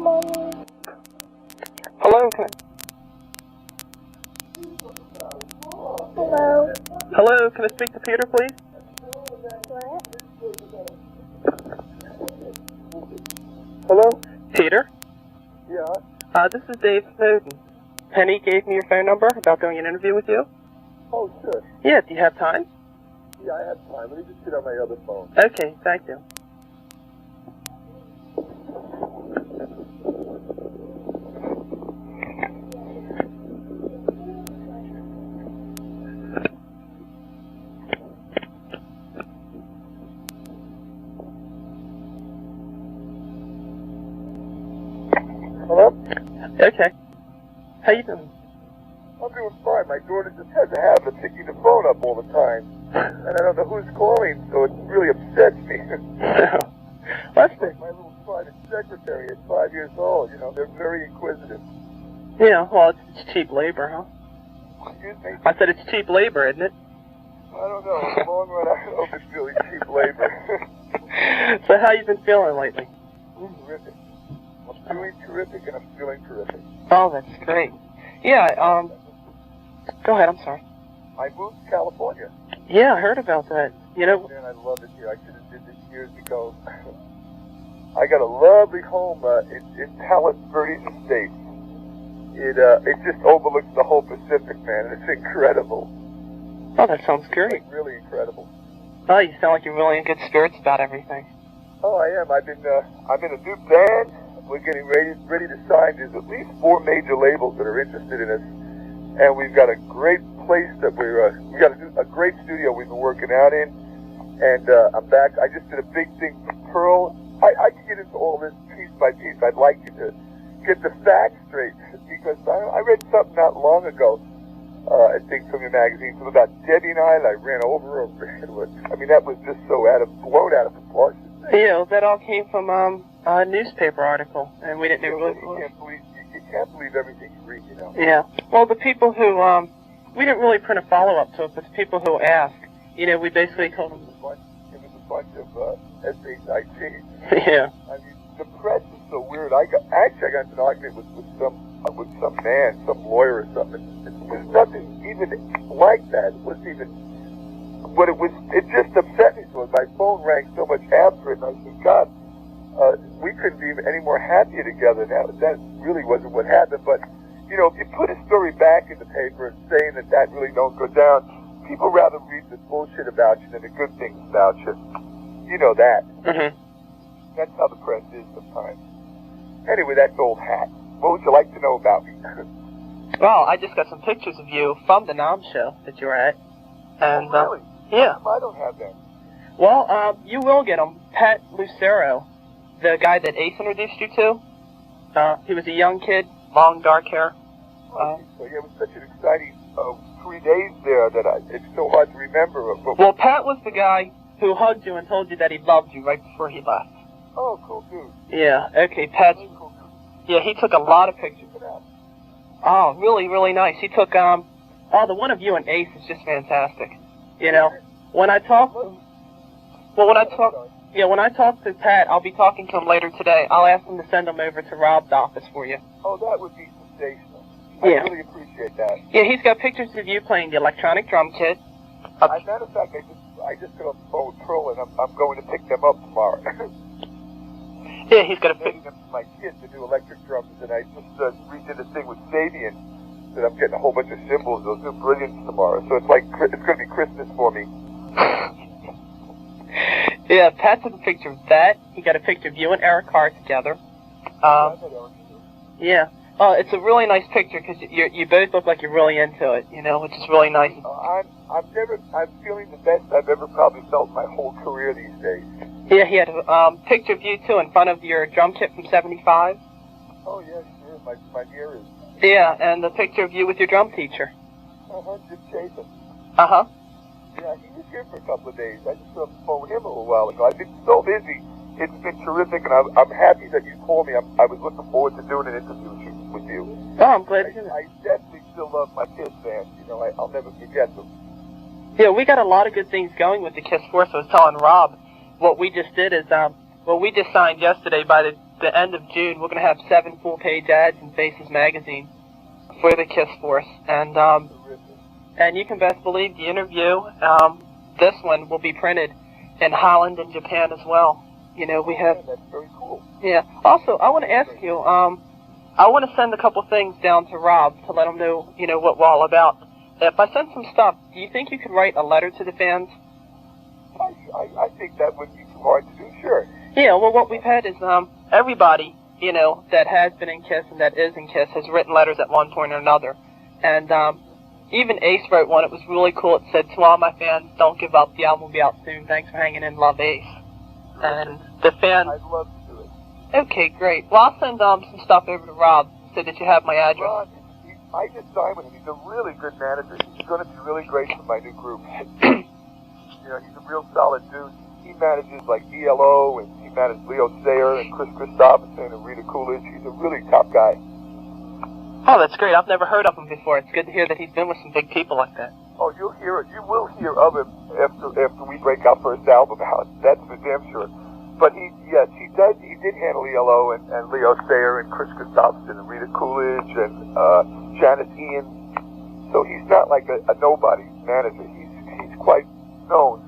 Mommy. Hello, can Hello. Hello, can I speak to Peter, please? What? Hello? Peter? Yeah. This is Dave Snowden. Penny gave me your phone number about doing an interview with you. Oh, sure. Yeah, do you have time? Yeah, I have time. Let me just get on my other phone. Okay, thank you. Hello? Okay. How you doing? I'm doing fine. My daughter just has a habit of picking the phone up all the time. And I don't know who's calling, so it really upsets me. That's Like my little private secretary at 5 years old, you know, they're very inquisitive. Yeah, well, it's cheap labor, huh? Excuse me? I said it's cheap labor, isn't it? I don't know. In the long run, I don't know if it's really cheap labor. So how you been feeling lately? Terrific. I'm doing terrific, and I'm feeling terrific. Oh, that's great. Yeah, go ahead, I'm sorry. I moved to California. Yeah, I heard about that. You know, Man, I love it here. I should have did this years ago. I got a lovely home in Palos Verdes Estates. It just overlooks the whole Pacific, man. It's incredible. oh, that sounds great. Like, really incredible. Oh, you sound like you're really in good spirits about everything. Oh, I am. I'm in a new band. We're getting ready to sign. There's at least 4 major labels that are interested in us, and we've got a great place that we got a great studio we've been working out in. And I'm back. I just did a big thing for Pearl. I can get into all this piece by piece. I'd like you to get the facts straight, because I read something not long ago, I think from your magazine, something about Debbie and I ran over her. I mean, that was just so blown out of proportion. Yeah, that all came from a newspaper article, and we didn't really. You can't believe everything you read, you know. Yeah. Well, the people who we didn't really print a follow-up to it, but the people who asked, you know, we basically told them. It was a bunch of SHIT. Yeah. I mean, the press is so weird. I got into an argument with some man, some lawyer or something. It was nothing even like that. It wasn't even. But it just upset me so my phone rang so much after it, and I said, God, we couldn't be any more happier together now. That really wasn't what happened, but, you know, if you put a story back in the paper saying that really don't go down, people rather read the bullshit about you than the good things about you. You know that. Mm-hmm. That's how the press is sometimes. Anyway, that's old hat. What would you like to know about me? Well, I just got some pictures of you from the NOM show that you were at. And, oh, really? Yeah. I don't have that. Well, you will get them. Pat Lucero, the guy that Ace introduced you to, he was a young kid, long dark hair. So yeah, it was such an exciting 3 days there that it's so hard to remember. Well, Pat was the guy who hugged you and told you that he loved you right before he left. Oh, cool dude. Yeah, okay, Pat. Cool dude. Yeah, he took a lot of pictures. Oh, really, really nice. He took, the one of you and Ace is just fantastic. You know, when I talk to Pat, I'll be talking to him later today. I'll ask him to send them over to Rob's office for you. Oh, that would be sensational. Yeah. I really appreciate that. Yeah, he's got pictures of you playing the electronic drum kit. As a matter of fact, I just got off the phone with Pearl, and I'm going to pick them up tomorrow. Yeah, he's got a picture them for my kids to do electric drums, and I just redid a thing with Sabian that I'm getting a whole bunch of cymbals. They'll do brilliance tomorrow, so it's going to be Christmas for me. Yeah, Pat took a picture of that. He got a picture of you and Eric Carr together. Yeah. Oh, it's a really nice picture because you both look like you're really into it, you know, which is really nice. I'm feeling the best I've ever probably felt in my whole career these days. Yeah, he had a picture of you too in front of your drum kit from '75. Oh yeah, sure. My mirror is. Yeah, and the picture of you with your drum teacher. Jim Chapin. Uh-huh. Yeah, he was here for a couple of days. I just got off the phone with him a little while ago. I've been so busy. It's been terrific, and I'm happy that you called me. I was looking forward to doing an interview with you. Oh, I'm glad to hear that. I definitely still love my Kiss fans. You know, I'll never forget them. Yeah, we got a lot of good things going with the Kiss Force. I was telling Rob what we just did is, we just signed yesterday by the end of June, we're going to have 7 full-page ads in Faces magazine for the KISS Force. And you can best believe the interview, this one will be printed in Holland and Japan as well. You know, we have... That's very cool. Yeah. Also, I want to ask you, I want to send a couple things down to Rob to let him know, you know, what we're all about. If I send some stuff, do you think you could write a letter to the fans? I think that would be too hard to do, sure. Yeah, well, what we've had is everybody, you know, that has been in KISS and that is in KISS has written letters at one point or another. And even Ace wrote one. It was really cool. It said, "To all my fans, don't give up. The album will be out soon. Thanks for hanging in. Love, Ace." And the fans... I'd love to do it. Okay, great. Well, I'll send some stuff over to Rob so that you have my address. Ron, I just signed with him. He's a really good manager. He's going to be really great for my new group. You know, he's a real solid dude. He manages like ELO, and he managed Leo Sayer and Criss and Rita Coolidge. He's a really top guy. Oh, that's great. I've never heard of him before. It's good to hear that he's been with some big people like that. Oh, you'll hear it. You will hear of him after we break our first album out. That's for damn sure. But he did handle ELO and Leo Sayer and Criss and Rita Coolidge and Janice Ian. So he's not like a nobody manager. He's quite known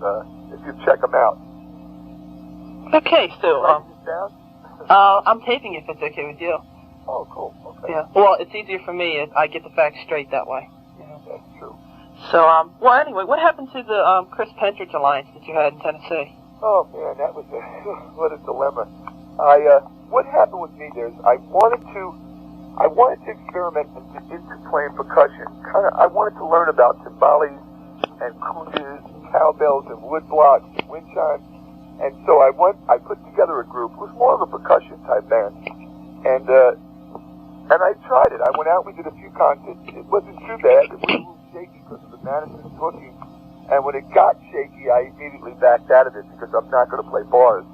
if you check him out. Okay, so Write this down? I'm taping if it's okay with you. Oh, cool. Okay. Yeah. Well, it's easier for me if I get the facts straight that way. You know? That's true. So, well, anyway, what happened to the Criss Pentridge alliance that you had in Tennessee? Oh man, that was what a dilemma. What happened with me there is I wanted to experiment into playing percussion. I wanted to learn about timbales and congas and cowbells and wood blocks and wind chimes. And so I put together a group. It was more of a percussion type band. And I tried it. I went out, we did a few concerts. It wasn't too bad. It was a little shaky because of the management booking. And when it got shaky, I immediately backed out of it because I'm not going to play bars.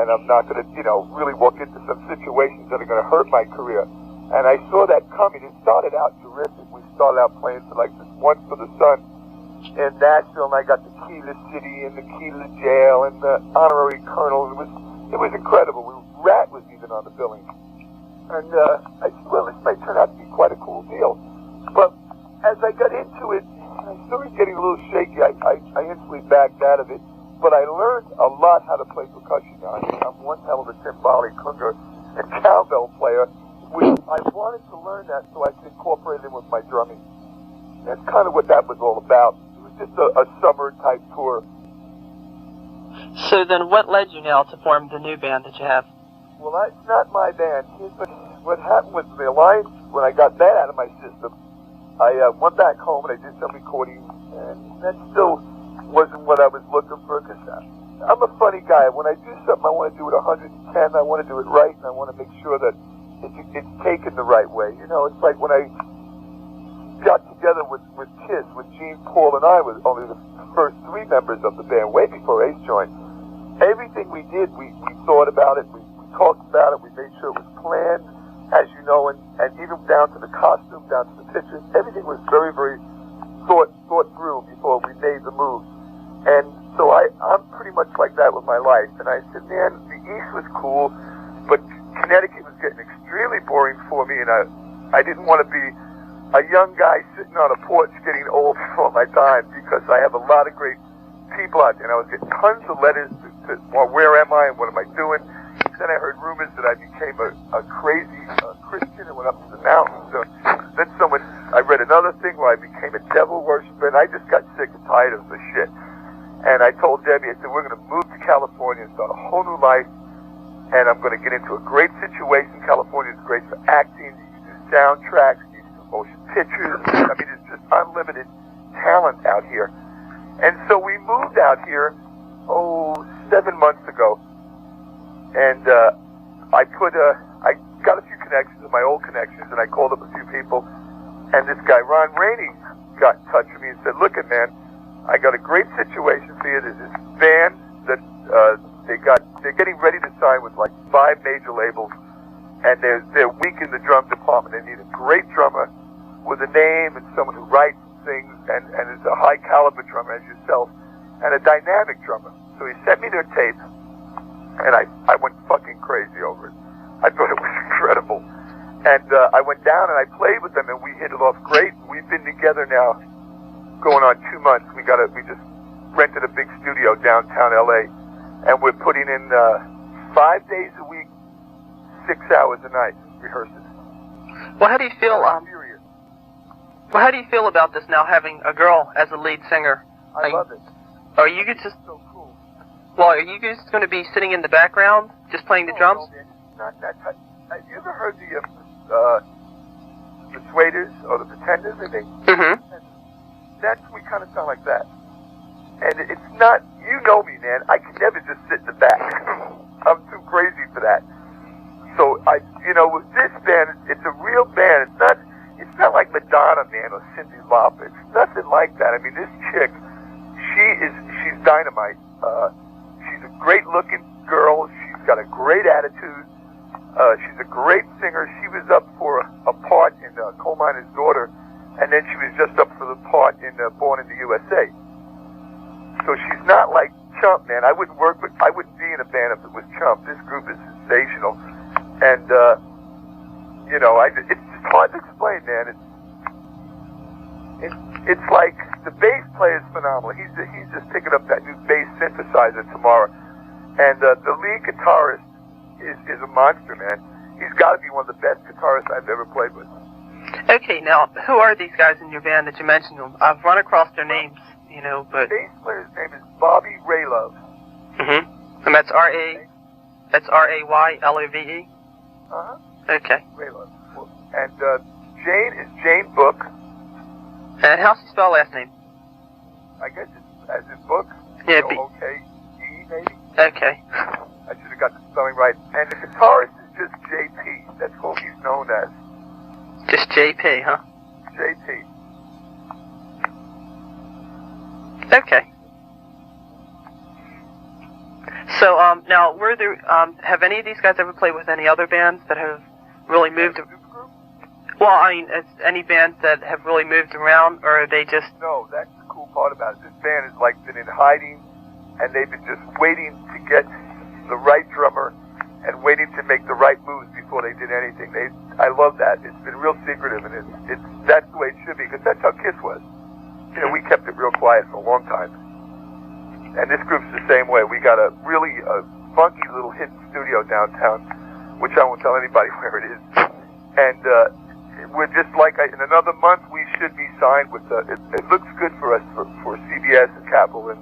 And I'm not going to, you know, really walk into some situations that are going to hurt my career. And I saw that coming. It started out terrific. We started out playing for like this One for the Sun in Nashville, and I got the key to the city and the key to the jail and the honorary colonel. It was incredible. Rat was even on the billing. And I said, well, this might turn out to be quite a cool deal. But as I got into it, I started getting a little shaky. I instantly backed out of it. But I learned a lot how to play percussion now. I'm one hell of a timbale, conga, and cowbell player, which I wanted to learn that so I could incorporate it in with my drumming. That's kind of what that was all about. It was just a summer-type tour. So then what led you now to form the new band that you have? Well, it's not my band. Here's what happened with the Alliance. When I got that out of my system, I went back home and I did some recording, and that still wasn't what I was looking for, because I'm a funny guy. When I do something, I want to do it 110. I want to do it right, and I want to make sure that it's taken the right way. You know, it's like when I got together with KISS, with Gene, Paul, and I, was only the first 3 members of the band, way before Ace joined. Everything we did, we thought about it, we talked about it, we made sure it was planned, as you know, and even down to the costume, down to the pictures, everything was very, very thought through before we made the move. And so I'm pretty much like that with my life. And I said, man, the East was cool, but Connecticut was getting extremely boring for me, and I didn't want to be a young guy sitting on a porch getting old before my time, because I have a lot of great people out there. And I was getting tons of letters well, where am I and what am I doing? Then I heard rumors that I became a crazy Christian and went up to the mountains. So then I read another thing where I became a devil worshiper, and I just got sick and tired of the shit. And I told Debbie, I said, we're going to move to California and start a whole new life, and I'm going to get into a great situation. California is great for acting. You can do soundtracks, you can do motion pictures. I mean, it's just unlimited talent out here. And so we moved out here, 7 months ago. And I got a few connections, my old connections, and I called up a few people. And this guy, Ron Rainey, got in touch with me and said, look, man, I got a great situation for you. There's this band that they're getting ready to sign with like 5 major labels, and they're weak in the drum department. They need a great drummer with a name and someone who writes things and is a high caliber drummer as yourself, and a dynamic drummer. So he sent me their tape, and I went fucking crazy over it. I thought it was incredible. And I went down and I played with them, and we hit it off great. We've been together now going on 2 months. We just rented a big studio downtown LA, and we're putting in 5 days a week, 6 hours a night rehearsing. Well, how do you feel? Well, how do you feel about this now, having a girl as a lead singer? I love it. Are you just So cool. Well, are you just going to be sitting in the background, just playing the drums? No, man, it's not that type. Have you ever heard the Persuaders or the Pretenders, I think? Mm-hmm. We kind of sound like that. And it's not, you know me, man. I can never just sit in the back. I'm too crazy for that. So with this band, it's a real band. It's not like Madonna, man, or Cyndi Lauper. It's nothing like that. I mean, this chick, she's dynamite. She's a great-looking girl. She's got a great attitude. She's a great singer. She was up for a part in Coal Miner's Daughter, and then she was just up for the part in Born in the USA. So she's not like Chump, man. I wouldn't be in a band if it was Chump. This group is sensational, and it's just hard to explain, man. It's like the bass player is phenomenal. He's just picking up that new bass synthesizer tomorrow, and the lead guitarist is a monster, man. He's got to be one of the best guitarists I've ever played with. Okay, now who are these guys in your band that you mentioned? I've run across their names, but The bass player's name is Bobby Raylove. Mm-hmm. And that's Raylove. Uh-huh. Okay. Raylove. And Jane is Jane Book. And how's she spell last name? I guess it's as in book. Yeah, O-K-E, maybe? Okay. I should have got the spelling right. And the guitarist is just JP. That's what he's known as. Just JP, huh? JP. Okay. So, now, have any of these guys ever played with any other bands that have really moved? Well, I mean, any bands that have really moved around, or are they just? No, that's the cool part about it. This band has been in hiding, and they've been just waiting to get the right drummer and waiting to make the right moves before they did anything. I love that. It's been real secretive, and that's the way it should be, because that's how Kiss was. We kept it real quiet for a long time. And this group's the same way. We got a really funky little hidden studio downtown, which I won't tell anybody where it is. And we're just in another month we should be signed with. It looks good for us for CBS and Capitol and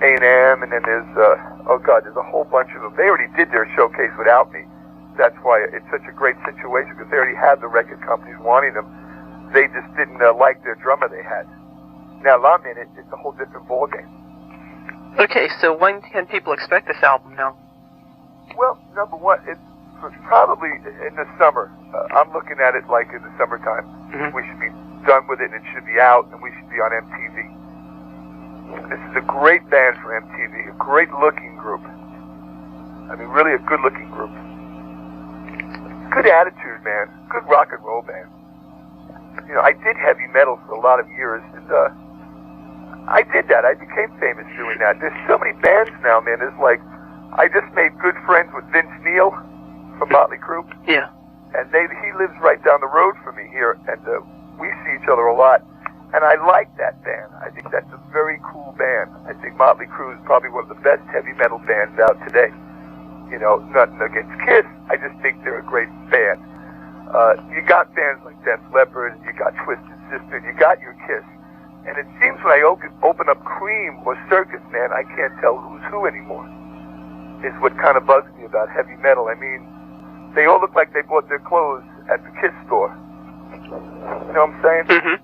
A&M, and then there's there's a whole bunch of them. They already did their showcase without me. That's why it's such a great situation, because they already had the record companies wanting them. They just didn't like their drummer they had. Now I'm in it. It's a whole different ballgame. Okay, so when can people expect this album now? Well, number one, it's probably in the summer. I'm looking at it like in the summertime. Mm-hmm. We should be done with it, and it should be out, and we should be on MTV. This is a great band for MTV, a great-looking group. I mean, really a good-looking group. Good attitude, man. Good rock and roll band. I did heavy metal for a lot of years, and I did that. I became famous doing that. There's so many bands now, man. I just made good friends with Vince Neil from Motley Crue. Yeah. And he lives right down the road from me here, and we see each other a lot. And I like that band. I think that's a very cool band. I think Motley Crue is probably one of the best heavy metal bands out today. Nothing against Kiss. I just think they're a great band. You got bands like Def Leppard, you got Twisted Sister, you got your Kiss. And it seems when I open up Cream or Circus, man, I can't tell who's who anymore. Is what kind of bugs me about heavy metal. I mean, they all look like they bought their clothes at the Kiss store. You know what I'm saying? Mm-hmm.